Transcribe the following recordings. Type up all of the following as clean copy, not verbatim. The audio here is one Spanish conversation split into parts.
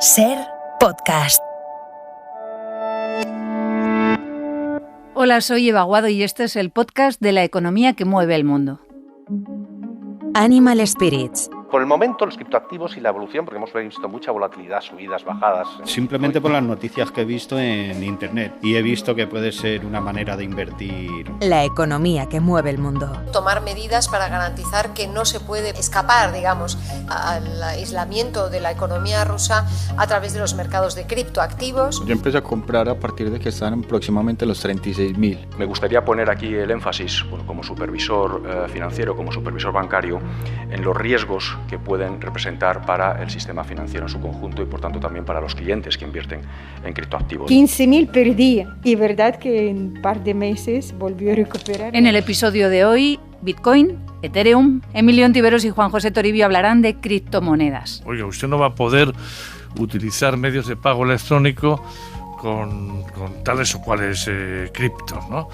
Ser Podcast. Hola, soy Eva Aguado y este es el podcast de la economía que mueve el mundo. Animal Spirits. Por el momento, los criptoactivos y la evolución, porque hemos visto mucha volatilidad, subidas, bajadas. Simplemente por las noticias que he visto en internet y he visto que puede ser una manera de invertir. La economía que mueve el mundo. Tomar medidas para garantizar que no se puede escapar, digamos, al aislamiento de la economía rusa a través de los mercados de criptoactivos. Yo empecé a comprar a partir de que están aproximadamente los 36.000. Me gustaría poner aquí el énfasis, como supervisor financiero, como supervisor bancario, en los riesgos que pueden representar para el sistema financiero en su conjunto y por tanto también para los clientes que invierten en criptoactivos. 15.000 per día y verdad que en un par de meses volvió a recuperar. En el episodio de hoy, Bitcoin, Ethereum, Emilio Ontiveros y Juan José Toribio hablarán de criptomonedas. Oiga, usted no va a poder utilizar medios de pago electrónico con tales o cuales criptos, ¿no?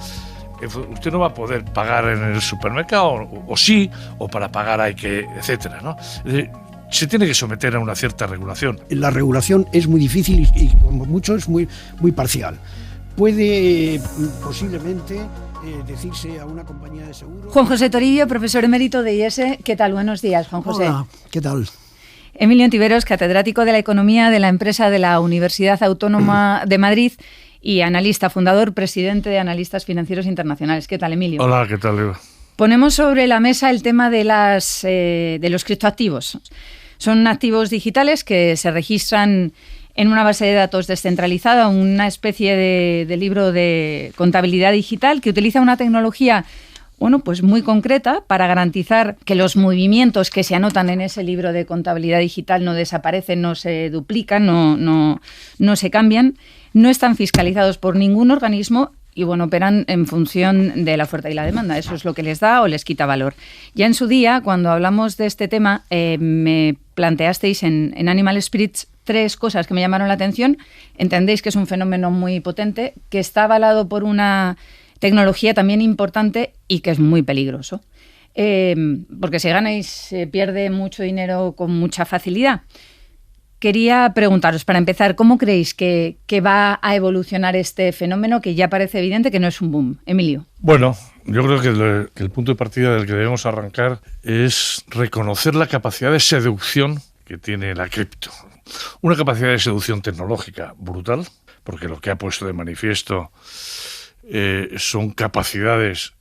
Usted no va a poder pagar en el supermercado, o sí, o para pagar hay que, etcétera, ¿no? Se tiene que someter a una cierta regulación. La regulación es muy difícil y como mucho es muy parcial. Puede posiblemente decirse a una compañía de seguros... Juan José Toribio, profesor emérito de IES. ¿Qué tal? Buenos días, Juan José. Hola, ¿qué tal? Emilio Ontiveros, catedrático de la Economía de la empresa de la Universidad Autónoma de Madrid y analista, fundador, presidente de Analistas Financieros Internacionales. ¿Qué tal, Emilio? Hola, ¿qué tal, Eva? Ponemos sobre la mesa el tema de los criptoactivos. Son activos digitales que se registran en una base de datos descentralizada, una especie de libro de contabilidad digital que utiliza una tecnología pues muy concreta para garantizar que los movimientos que se anotan en ese libro de contabilidad digital no desaparecen, no se duplican, no se cambian, no están fiscalizados por ningún organismo y operan en función de la oferta y la demanda. Eso es lo que les da o les quita valor. Ya en su día, cuando hablamos de este tema, me planteasteis en Animal Spirits 3 cosas que me llamaron la atención. Entendéis que es un fenómeno muy potente, que está avalado por una tecnología también importante y que es muy peligroso. Porque se gana y se pierde mucho dinero con mucha facilidad. Quería preguntaros, para empezar, ¿cómo creéis que va a evolucionar este fenómeno que ya parece evidente que no es un boom? Emilio. Bueno, yo creo que el punto de partida del que debemos arrancar es reconocer la capacidad de seducción que tiene la cripto. Una capacidad de seducción tecnológica brutal, porque lo que ha puesto de manifiesto son capacidades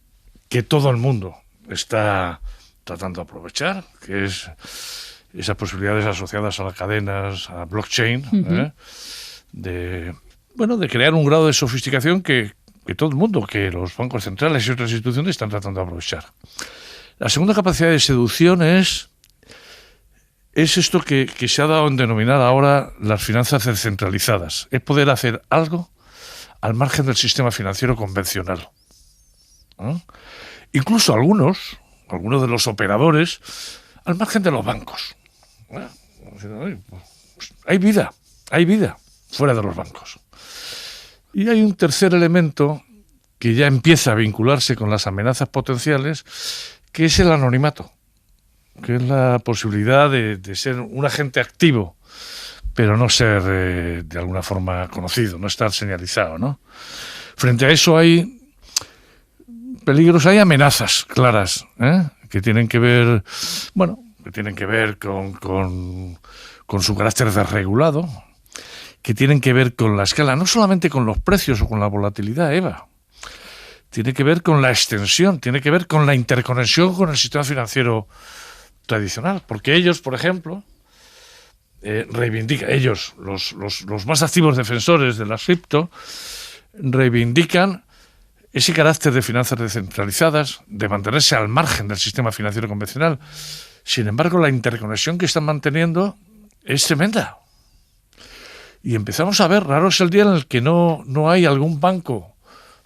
que todo el mundo está tratando de aprovechar, que es esas posibilidades asociadas a las cadenas, a blockchain, de crear un grado de sofisticación que todo el mundo, que los bancos centrales y otras instituciones están tratando de aprovechar. La segunda capacidad de seducción es esto que se ha dado en denominar ahora las finanzas descentralizadas. Es poder hacer algo al margen del sistema financiero convencional. Incluso algunos de los operadores, al margen de los bancos. Hay vida fuera de los bancos. Y hay un tercer elemento que ya empieza a vincularse con las amenazas potenciales, que es el anonimato, que es la posibilidad de ser un agente activo, pero no ser de alguna forma conocido, no estar señalizado, ¿no? Frente a eso hay peligros, hay amenazas claras, que tienen que ver, con su carácter desregulado, que tienen que ver con la escala, no solamente con los precios o con la volatilidad, Eva. Tiene que ver con la extensión, tiene que ver con la interconexión con el sistema financiero tradicional, porque ellos, por ejemplo, reivindican, los más activos defensores de las cripto, reivindican ese carácter de finanzas descentralizadas, de mantenerse al margen del sistema financiero convencional. Sin embargo, la interconexión que están manteniendo es tremenda. Y empezamos a ver, raro es el día en el que no hay algún banco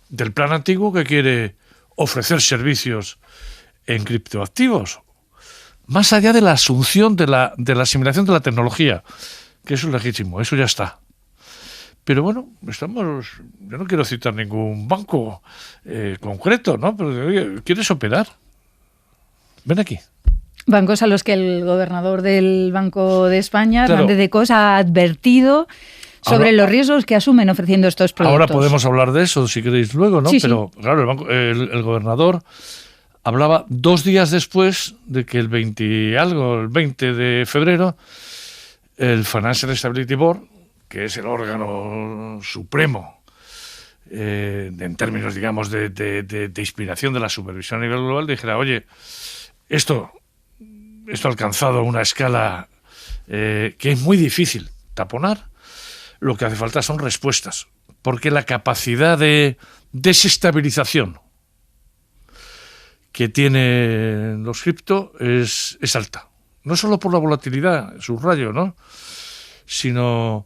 del plan antiguo que quiere ofrecer servicios en criptoactivos. Más allá de la asunción de la asimilación de la tecnología, que eso es legítimo, eso ya está. Pero yo no quiero citar ningún banco concreto, ¿no? Pero oye, ¿quieres operar? Ven aquí. Bancos a los que el gobernador del Banco de España, Hernández de Cos, ha advertido sobre los riesgos que asumen ofreciendo estos productos. Ahora podemos hablar de eso, si queréis, luego, ¿no? Sí, pero claro, el gobernador hablaba 2 días después de que el 20 de febrero, el Financial Stability Board, que es el órgano supremo en términos, digamos, de inspiración de la supervisión a nivel global, dijera, oye, esto ha alcanzado una escala que es muy difícil taponar. Lo que hace falta son respuestas, porque la capacidad de desestabilización que tienen los cripto es alta. No solo por la volatilidad, subrayo, ¿no? Sino,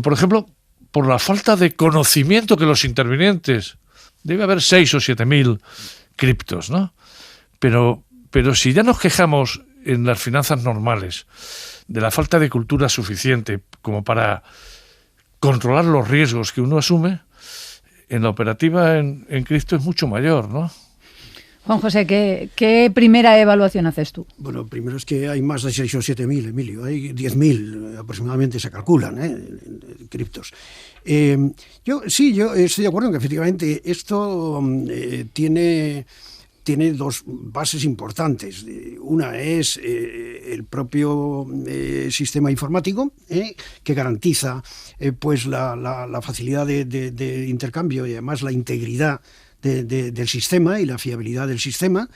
por ejemplo, por la falta de conocimiento que los intervinientes. Debe haber 6 o 7 mil criptos, ¿no? Pero si ya nos quejamos en las finanzas normales de la falta de cultura suficiente como para controlar los riesgos que uno asume, en la operativa en cripto es mucho mayor, ¿no? Juan José, ¿qué primera evaluación haces tú? Bueno, primero es que hay más de 6 o 7 mil, Emilio. Hay 10.000 aproximadamente, se calculan, criptos. Yo estoy de acuerdo en que efectivamente esto tiene 2 bases importantes. Una es el propio sistema informático, que garantiza pues la facilidad de intercambio y además la integridad del sistema y la fiabilidad del sistema,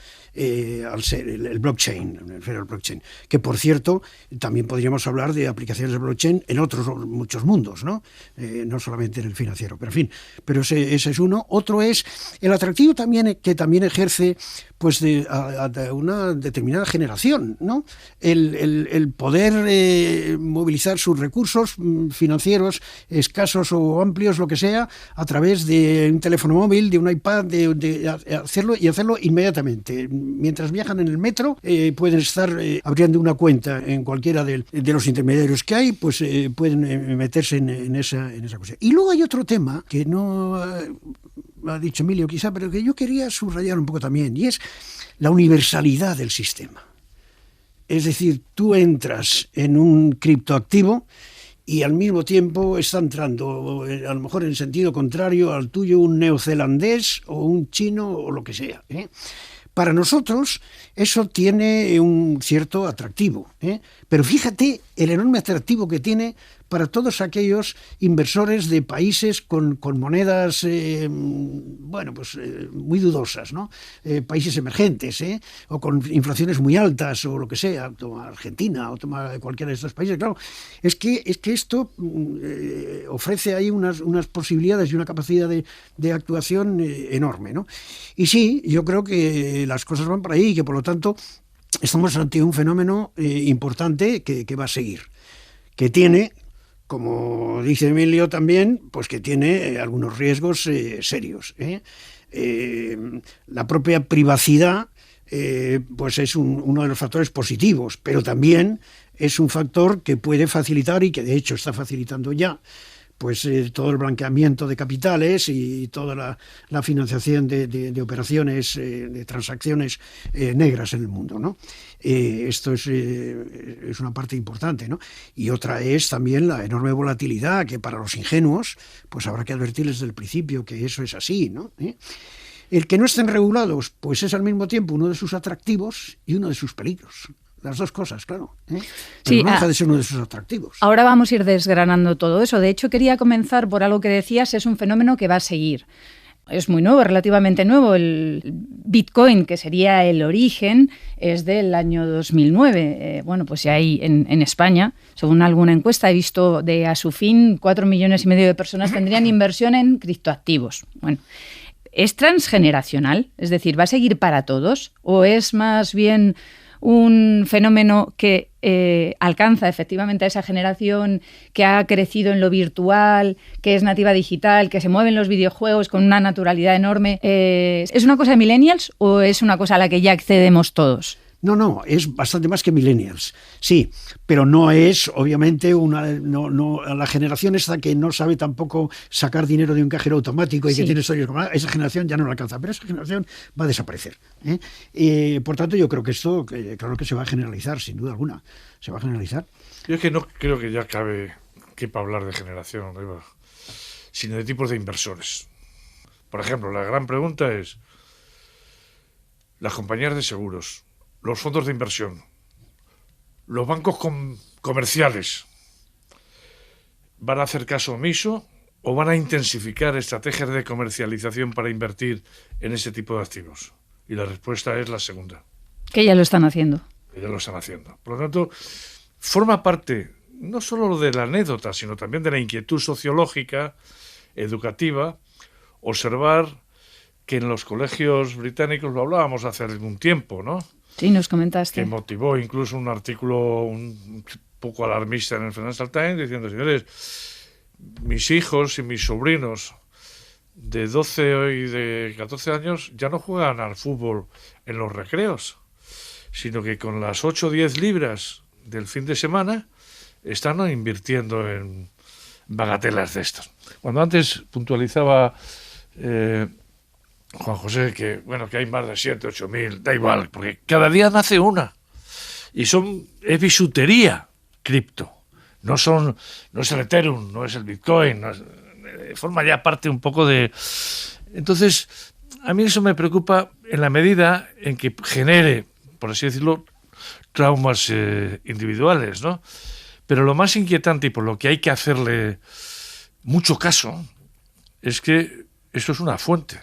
al ser el blockchain, que por cierto también podríamos hablar de aplicaciones de blockchain en otros muchos mundos, ¿no? No solamente en el financiero, pero ese es uno. Otro es el atractivo también que también ejerce pues de una determinada generación, ¿no? El poder movilizar sus recursos financieros, escasos o amplios, lo que sea, a través de un teléfono móvil, de un iPad, de hacerlo inmediatamente. Mientras viajan en el metro, pueden estar abriendo una cuenta en cualquiera de los intermediarios que hay, pues pueden meterse en esa cosa. Y luego hay otro tema que no ha dicho Emilio quizá, pero que yo quería subrayar un poco también, y es la universalidad del sistema. Es decir, tú entras en un criptoactivo y al mismo tiempo está entrando, a lo mejor en sentido contrario al tuyo, un neozelandés o un chino o lo que sea, Para nosotros eso tiene un cierto atractivo, pero fíjate el enorme atractivo que tiene para todos aquellos inversores de países con monedas muy dudosas, ¿no? Países emergentes, o con inflaciones muy altas o lo que sea, toma Argentina o toma cualquiera de estos países. Claro, es que esto ofrece ahí unas posibilidades y una capacidad de actuación enorme, ¿no? Y sí, yo creo que las cosas van por ahí y que por lo tanto estamos ante un fenómeno importante que va a seguir, que tiene, como dice Emilio también, pues que tiene algunos riesgos serios. La propia privacidad pues es uno de los factores positivos, pero también es un factor que puede facilitar, y que de hecho está facilitando ya, pues todo el blanqueamiento de capitales y toda la financiación de operaciones, de transacciones negras en el mundo, ¿no? Esto es una parte importante, ¿no? Y otra es también la enorme volatilidad, que para los ingenuos pues habrá que advertirles desde el principio que eso es así, ¿no? El que no estén regulados pues es al mismo tiempo uno de sus atractivos y uno de sus peligros. Las dos cosas, claro. Pero no deja de ser uno de sus atractivos. Ahora vamos a ir desgranando todo eso. De hecho, quería comenzar por algo que decías, es un fenómeno que va a seguir. Es muy nuevo, relativamente nuevo. El Bitcoin, que sería el origen, es del año 2009. Pues ya hay en España, según alguna encuesta, he visto a su fin 4,5 millones de personas tendrían inversión en criptoactivos. Bueno, ¿es transgeneracional? Es decir, ¿va a seguir para todos? ¿O es más bien un fenómeno que alcanza efectivamente a esa generación que ha crecido en lo virtual, que es nativa digital, que se mueve en los videojuegos con una naturalidad enorme? ¿Es una cosa de millennials o es una cosa a la que ya accedemos todos? No, es bastante más que millennials, sí, pero no es, obviamente, la generación esta que no sabe tampoco sacar dinero de un cajero automático y que tiene historias como esa generación ya no la alcanza, pero esa generación va a desaparecer. Por tanto, yo creo que esto, claro que se va a generalizar, sin duda alguna, se va a generalizar. Yo es que no creo que ya quepa hablar de generación, sino de tipos de inversores. Por ejemplo, la gran pregunta es, las compañías de seguros, los fondos de inversión, los bancos comerciales, ¿van a hacer caso omiso o van a intensificar estrategias de comercialización para invertir en ese tipo de activos? Y la respuesta es la segunda. Que ya lo están haciendo. Por lo tanto, forma parte no solo de la anécdota, sino también de la inquietud sociológica, educativa, observar que en los colegios británicos, lo hablábamos hace algún tiempo, ¿no? Sí, nos comentaste. Que motivó incluso un artículo un poco alarmista en el Financial Times diciendo, señores, mis hijos y mis sobrinos de 12 y de 14 años ya no juegan al fútbol en los recreos, sino que con las 8 o 10 libras del fin de semana están invirtiendo en bagatelas de estos. Cuando antes puntualizaba Juan José que hay más de 7, 8 mil, da igual, porque cada día nace una y es bisutería cripto, no es el Ethereum, no es el Bitcoin, forma ya parte un poco de... Entonces, a mí eso me preocupa en la medida en que genere, por así decirlo, traumas individuales, ¿no? Pero lo más inquietante y por lo que hay que hacerle mucho caso es que eso es una fuente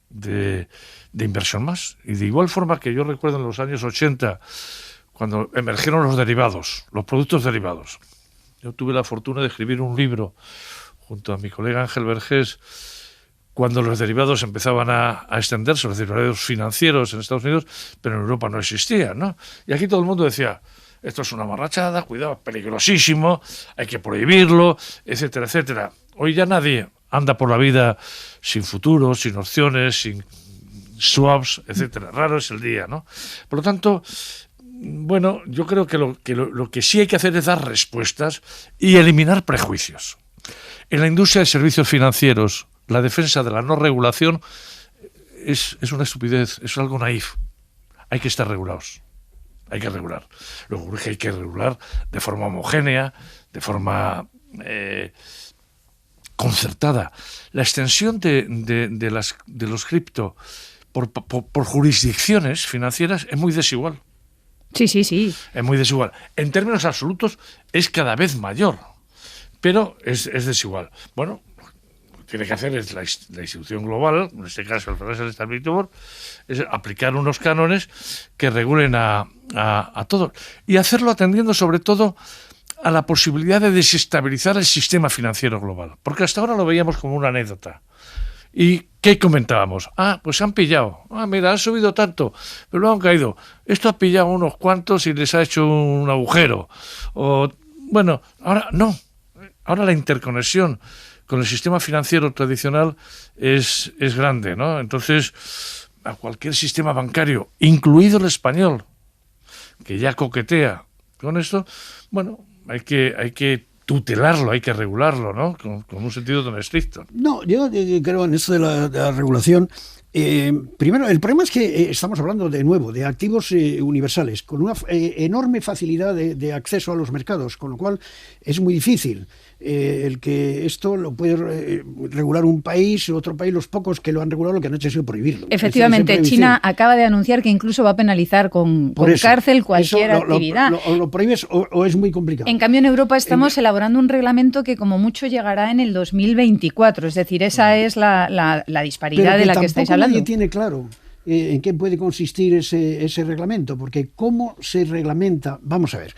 de inversión más. Y de igual forma que yo recuerdo en los años 80, cuando emergieron los derivados, los productos derivados. Yo tuve la fortuna de escribir un libro junto a mi colega Ángel Vergés cuando los derivados empezaban a extenderse, los derivados financieros en Estados Unidos, pero en Europa no existían, ¿no? Y aquí todo el mundo decía, esto es una marrachada, cuidado, peligrosísimo, hay que prohibirlo, etcétera, etcétera. Hoy ya nadie anda por la vida sin futuro, sin opciones, sin swaps, etcétera. Raro es el día, ¿no? Por lo tanto, yo creo que lo que sí hay que hacer es dar respuestas y eliminar prejuicios. En la industria de servicios financieros, la defensa de la no regulación es una estupidez, es algo naif. Hay que estar regulados. Hay que regular. Luego hay que regular de forma homogénea, de forma concertada. La extensión de los cripto por jurisdicciones financieras es muy desigual. Sí. Es muy desigual. En términos absolutos es cada vez mayor, pero es desigual. Bueno, lo que tiene que hacer es la institución global, en este caso el Financial Stability Board, es aplicar unos cánones que regulen a todos y hacerlo atendiendo sobre todo a la posibilidad de desestabilizar el sistema financiero global, porque hasta ahora lo veíamos como una anécdota. ¿Y qué comentábamos? Pues han pillado. Mira, han subido tanto, pero luego han caído. Esto ha pillado unos cuantos y les ha hecho un agujero. Ahora no. Ahora la interconexión con el sistema financiero tradicional es grande, ¿no? Entonces, a cualquier sistema bancario, incluido el español, que ya coquetea con esto, hay que tutelarlo, hay que regularlo, ¿no? Con un sentido tan estricto. No, yo creo en esto de la regulación. Primero, el problema es que estamos hablando de nuevo de activos universales con una enorme facilidad de acceso a los mercados, con lo cual es muy difícil el que esto lo puede regular un país, otro país, los pocos que lo han regulado lo que han hecho ha sido prohibirlo. Efectivamente, China acaba de anunciar que incluso va a penalizar con cárcel cualquier actividad. Lo prohíbes o es muy complicado. En cambio, en Europa estamos elaborando un reglamento que como mucho llegará en el 2024, es decir, esa es la disparidad de la que estáis hablando. Nadie tiene claro en qué puede consistir ese reglamento, porque cómo se reglamenta, vamos a ver,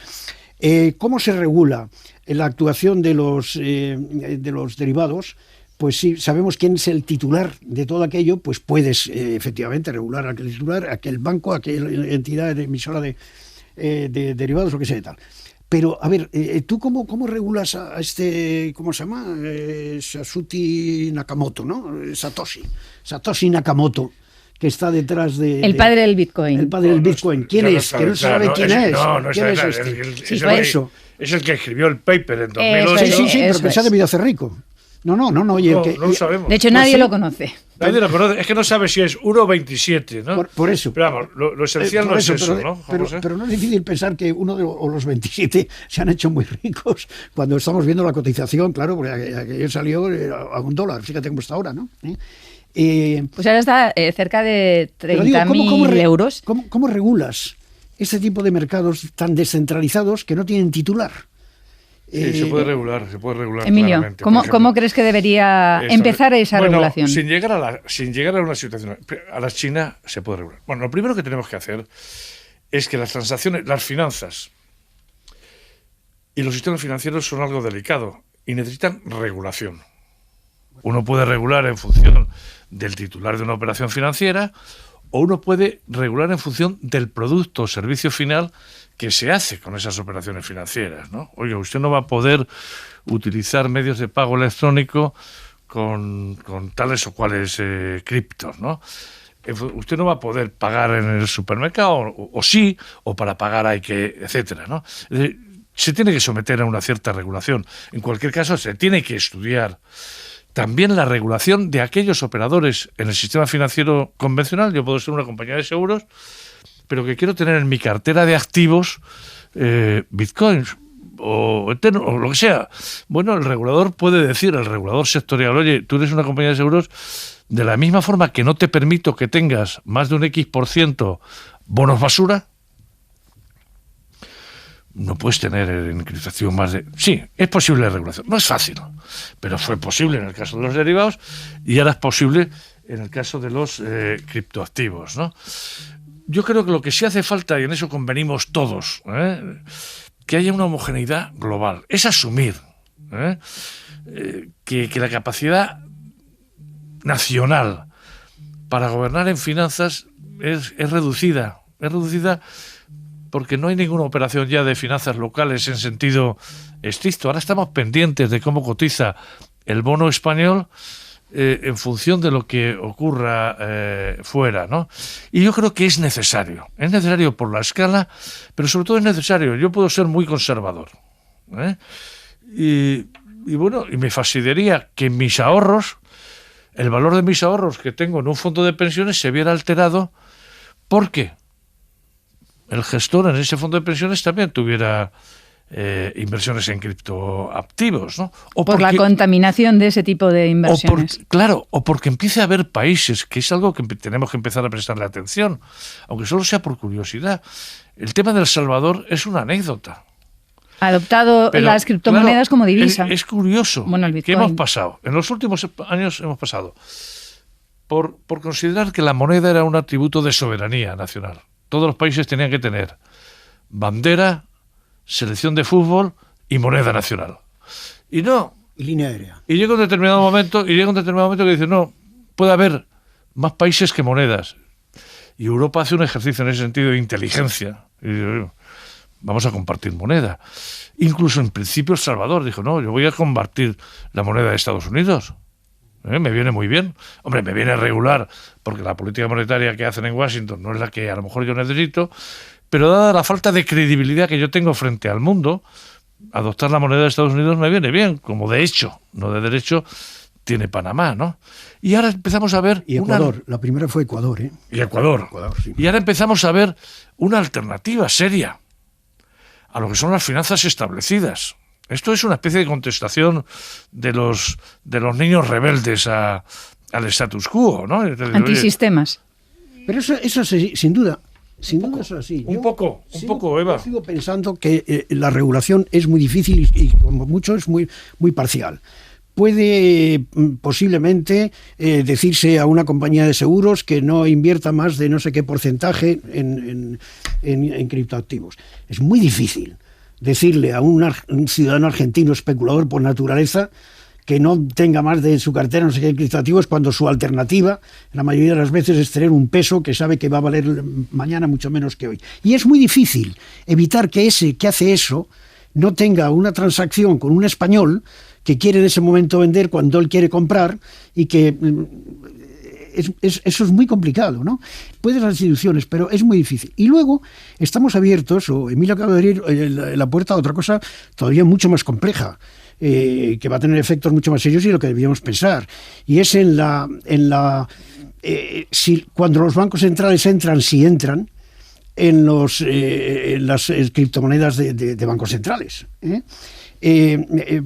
cómo se regula la actuación de los derivados. Pues sí, sabemos quién es el titular de todo aquello, pues puedes efectivamente regular a aquel titular, a aquel banco, a aquella entidad emisora de derivados, lo que sea y tal. Pero, a ver, ¿tú cómo regulas a este, ¿cómo se llama? Satoshi Nakamoto, ¿no? Satoshi Nakamoto, que está detrás de... El padre del Bitcoin. El padre del Bitcoin. ¿Quién es? Que no se sabe quién es. ¿Quién es este? Es el que escribió el paper en 2008. Sí, pero que se ha debido hacer rico. No lo sabemos. De hecho, nadie lo conoce. Nadie lo conoce. Es que no sabe si es 1,27, ¿no? Por eso. Pero vamos, lo esencial no es eso, ¿no? Pero no es difícil pensar que uno o los 27 se han hecho muy ricos cuando estamos viendo la cotización, claro, porque aquello salió a $1. Fíjate cómo está ahora, ¿no? Pues ahora está cerca de 30.000 euros. ¿Cómo regulas este tipo de mercados tan descentralizados que no tienen titular? Sí, se puede regular. Emilio, ¿cómo crees que debería empezar esa regulación? Sin llegar a una situación... A la China se puede regular. Bueno, lo primero que tenemos que hacer es que las transacciones, las finanzas y los sistemas financieros son algo delicado y necesitan regulación. Uno puede regular en función del titular de una operación financiera o uno puede regular en función del producto o servicio final que se hace con esas operaciones financieras, ¿no? Oiga, usted no va a poder utilizar medios de pago electrónico con tales o cuales criptos, ¿no? Usted no va a poder pagar en el supermercado, o sí, o para pagar hay que, etcétera, ¿no? Es decir, se tiene que someter a una cierta regulación. En cualquier caso, se tiene que estudiar también la regulación de aquellos operadores en el sistema financiero convencional. Yo puedo ser una compañía de seguros, pero que quiero tener en mi cartera de activos bitcoins o Ethereum o lo que sea. Bueno, el regulador puede decir, el regulador sectorial, oye, tú eres una compañía de seguros, de la misma forma que no te permito que tengas más de un X% bonos basura, no puedes tener encriptación más de... Sí, es posible la regulación. No es fácil, pero fue posible en el caso de los derivados y ahora es posible en el caso de los criptoactivos, ¿no? Yo creo que lo que sí hace falta, y en eso convenimos todos, que haya una homogeneidad global. Es asumir que la capacidad nacional para gobernar en finanzas es reducida. Es reducida porque no hay ninguna operación ya de finanzas locales en sentido estricto. Ahora estamos pendientes de cómo cotiza el bono español en función de lo que ocurra fuera, ¿no? Y yo creo que es necesario por la escala, pero sobre todo es necesario. Yo puedo ser muy conservador, y bueno, y me fastidiaría que mis ahorros, el valor de mis ahorros que tengo en un fondo de pensiones se viera alterado porque el gestor en ese fondo de pensiones también tuviera inversiones en criptoactivos, ¿no? Por la contaminación de ese tipo de inversiones. O porque empiece a haber países, que es algo que tenemos que empezar a prestarle atención, aunque solo sea por curiosidad. El tema de El Salvador es una anécdota. Ha adoptado las criptomonedas como divisa. Es curioso que hemos pasado, en los últimos años hemos pasado, por considerar que la moneda era un atributo de soberanía nacional. Todos los países tenían que tener bandera, selección de fútbol y moneda nacional. Y no. Y línea aérea. Y llega un determinado momento que dice, no, puede haber más países que monedas. Y Europa hace un ejercicio en ese sentido de inteligencia. Y dice, vamos a compartir moneda. Incluso en principio El Salvador dijo, no, yo voy a compartir la moneda de Estados Unidos. Me viene muy bien. Hombre, me viene regular, porque la política monetaria que hacen en Washington no es la que a lo mejor yo necesito, pero dada la falta de credibilidad que yo tengo frente al mundo, adoptar la moneda de Estados Unidos me viene bien, como de hecho, no de derecho, tiene Panamá, ¿no? Y ahora empezamos a ver... Y Ecuador, la primera fue Ecuador, ¿eh? Y Ecuador, sí. Y ahora empezamos a ver una alternativa seria a lo que son las finanzas establecidas. Esto es una especie de contestación de los niños rebeldes al status quo, ¿no? Antisistemas. Pero eso sin duda... Sin duda es así. Un poco, Eva. Yo sigo pensando que la regulación es muy difícil y como mucho es muy, muy parcial. Puede posiblemente decirse a una compañía de seguros que no invierta más de no sé qué porcentaje en criptoactivos. Es muy difícil decirle a un ciudadano argentino especulador por naturaleza que no tenga más de su cartera no sé qué criptoactivos cuando su alternativa, la mayoría de las veces, es tener un peso que sabe que va a valer mañana mucho menos que hoy. Y es muy difícil evitar que ese que hace eso no tenga una transacción con un español que quiere en ese momento vender cuando él quiere comprar y que eso es muy complicado, ¿no? Pueden las instituciones, pero es muy difícil. Y luego estamos abiertos, o Emilio acaba de abrir la puerta a otra cosa todavía mucho más compleja, que va a tener efectos mucho más serios de lo que debíamos pensar. Y es cuando los bancos centrales entran en las criptomonedas de bancos centrales.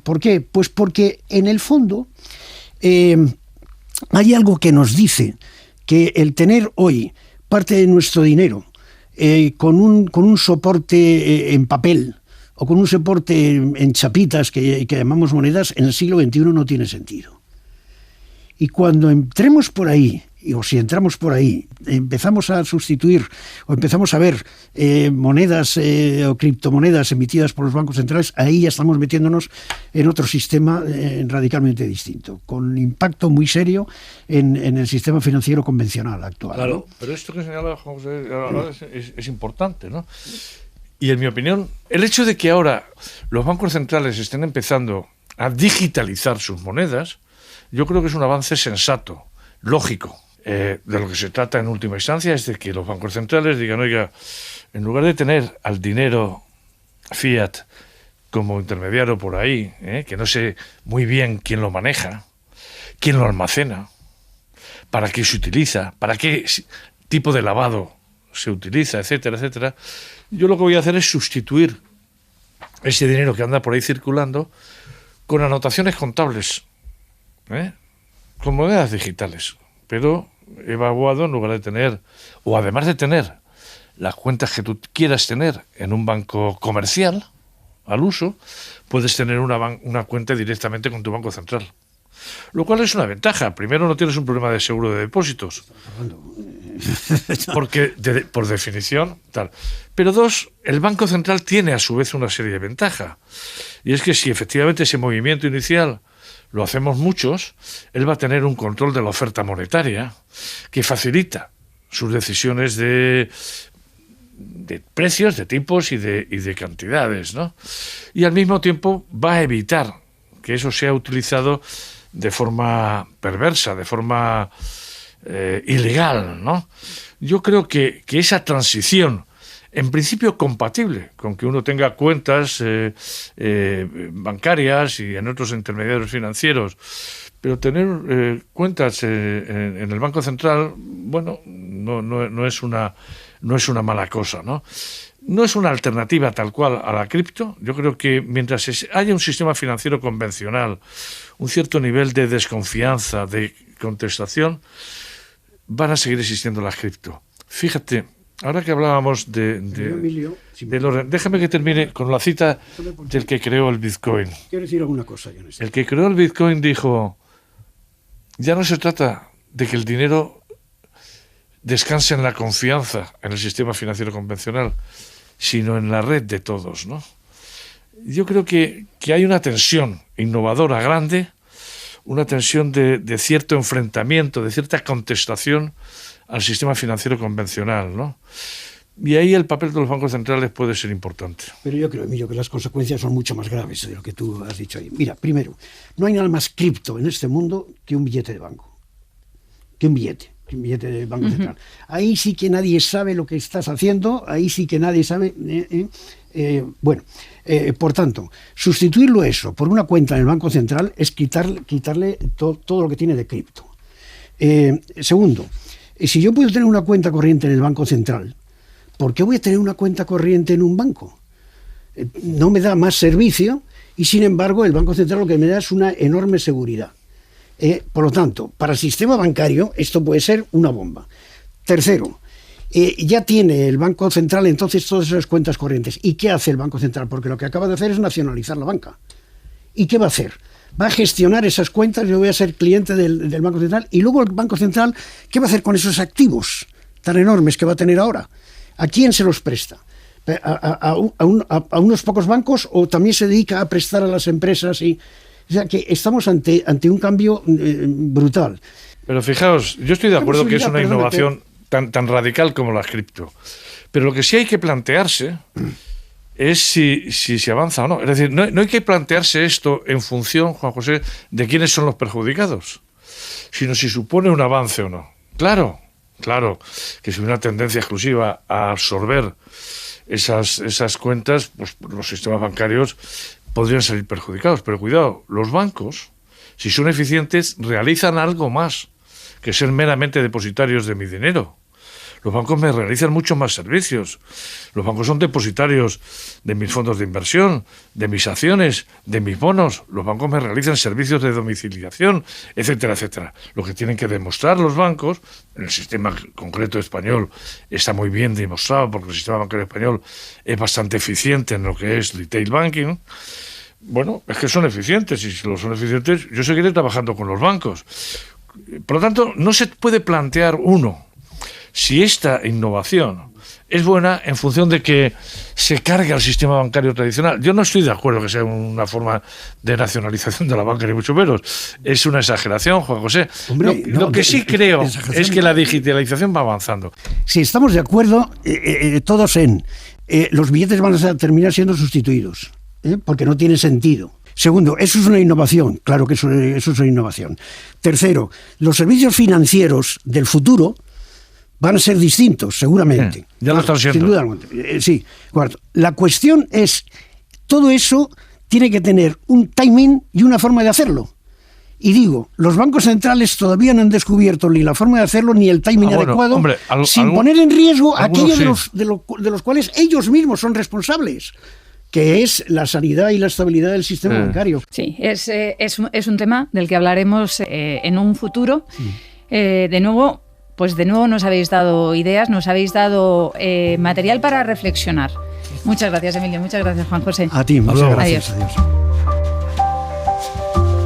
¿Por qué? Pues porque en el fondo hay algo que nos dice que el tener hoy parte de nuestro dinero con un soporte en papel o con un soporte en chapitas que llamamos monedas, en el siglo XXI no tiene sentido. Y cuando entremos por ahí, o si entramos por ahí, empezamos a sustituir o empezamos a ver monedas o criptomonedas emitidas por los bancos centrales, ahí ya estamos metiéndonos en otro sistema radicalmente distinto, con impacto muy serio en el sistema financiero convencional actual. Claro, ¿no? pero esto que señala José es importante, ¿no? Y en mi opinión, el hecho de que ahora los bancos centrales estén empezando a digitalizar sus monedas, yo creo que es un avance sensato, lógico. De lo que se trata en última instancia es de que los bancos centrales digan, oiga, en lugar de tener al dinero fiat como intermediario por ahí, que no sé muy bien quién lo maneja, quién lo almacena, para qué se utiliza, para qué tipo de lavado se utiliza, etcétera, etcétera, yo lo que voy a hacer es sustituir ese dinero que anda por ahí circulando con anotaciones contables, con monedas digitales, pero evaluado en lugar de tener, o además de tener las cuentas que tú quieras tener en un banco comercial al uso, puedes tener una cuenta directamente con tu banco central. Lo cual es una ventaja. Primero, no tienes un problema de seguro de depósitos, porque por definición tal. Pero dos, el Banco Central tiene a su vez una serie de ventajas. Y es que si efectivamente ese movimiento inicial lo hacemos muchos, él va a tener un control de la oferta monetaria que facilita sus decisiones de precios, de tipos y de cantidades, ¿no? Y al mismo tiempo va a evitar que eso sea utilizado de forma perversa, de forma ilegal, ¿no? Yo creo que esa transición, en principio compatible con que uno tenga cuentas bancarias y en otros intermediarios financieros, pero tener cuentas en el Banco Central, bueno, no es una mala cosa, ¿no? No es una alternativa tal cual a la cripto. Yo creo que mientras haya un sistema financiero convencional, un cierto nivel de desconfianza, de contestación, van a seguir existiendo las cripto. Fíjate, ahora que hablábamos déjame que termine con la cita del que creó el Bitcoin. Quiero decir alguna cosa, yo no sé. El que creó el Bitcoin dijo, ya no se trata de que el dinero descanse en la confianza en el sistema financiero convencional, sino en la red de todos, ¿no? Yo creo que hay una tensión innovadora grande, una tensión de cierto enfrentamiento, de cierta contestación al sistema financiero convencional, ¿no? Y ahí el papel de los bancos centrales puede ser importante. Pero yo creo, Emilio, que las consecuencias son mucho más graves de lo que tú has dicho ahí. Mira, primero, no hay nada más cripto en este mundo que un billete de banco. Que un billete del Banco Central. Ahí sí que nadie sabe lo que estás haciendo, ahí sí que nadie sabe... por tanto, sustituirlo eso por una cuenta en el Banco Central es quitarle todo lo que tiene de cripto. Segundo, si yo puedo tener una cuenta corriente en el Banco Central, ¿por qué voy a tener una cuenta corriente en un banco? No me da más servicio y, sin embargo, el Banco Central lo que me da es una enorme seguridad. Por lo tanto, para el sistema bancario esto puede ser una bomba. Tercero, ya tiene el Banco Central entonces todas esas cuentas corrientes. ¿Y qué hace el Banco Central? Porque lo que acaba de hacer es nacionalizar la banca. ¿Y qué va a hacer? Va a gestionar esas cuentas, yo voy a ser cliente del Banco Central, y luego el Banco Central, ¿qué va a hacer con esos activos tan enormes que va a tener ahora? ¿A quién se los presta? ¿A unos pocos bancos o también se dedica a prestar a las empresas? O sea que estamos ante un cambio brutal. Pero fijaos, yo estoy de acuerdo que es una innovación tan radical como las cripto. Pero lo que sí hay que plantearse es si se avanza o no. Es decir, no hay que plantearse esto en función, Juan José, de quiénes son los perjudicados, sino si supone un avance o no. Claro, que si hubiera una tendencia exclusiva a absorber esas cuentas, pues los sistemas bancarios podrían salir perjudicados. Pero cuidado, los bancos, si son eficientes, realizan algo más que ser meramente depositarios de mi dinero. Los bancos me realizan muchos más servicios. Los bancos son depositarios de mis fondos de inversión, de mis acciones, de mis bonos. Los bancos me realizan servicios de domiciliación, etcétera, etcétera. Lo que tienen que demostrar los bancos, en el sistema concreto español está muy bien demostrado porque el sistema bancario español es bastante eficiente en lo que es retail banking. Bueno, es que son eficientes y si lo son eficientes, yo seguiré trabajando con los bancos. Por lo tanto, no se puede plantear si esta innovación es buena en función de que se cargue al sistema bancario tradicional. Yo no estoy de acuerdo que sea una forma de nacionalización de la banca, ni mucho menos. Es una exageración, Juan José. Hombre, lo que sí creo es que la digitalización va avanzando. Si estamos de acuerdo, todos los billetes van a terminar siendo sustituidos, porque no tiene sentido. Segundo, eso es una innovación, claro que eso es una innovación. Tercero, los servicios financieros del futuro van a ser distintos, seguramente. Ya lo están siendo. Sin duda alguna. Sí. Cuarto, la cuestión es, todo eso tiene que tener un timing y una forma de hacerlo. Y digo, los bancos centrales todavía no han descubierto ni la forma de hacerlo ni el timing adecuado, sin poner en riesgo aquello de los cuales ellos mismos son responsables, que es la sanidad y la estabilidad del sistema bancario. Sí, es un tema del que hablaremos en un futuro. De nuevo nos habéis dado ideas, nos habéis dado material para reflexionar. Muchas gracias, Emilio. Muchas gracias, Juan José. A ti, muchas gracias. Adiós.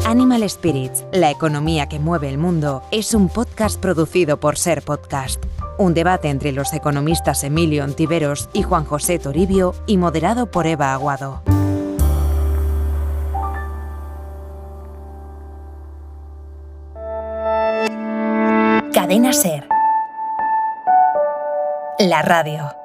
Animal Spirits, la economía que mueve el mundo, es un podcast producido por Ser Podcast. Un debate entre los economistas Emilio Ontiveros y Juan José Toribio y moderado por Eva Aguado. Cadena Ser. La radio.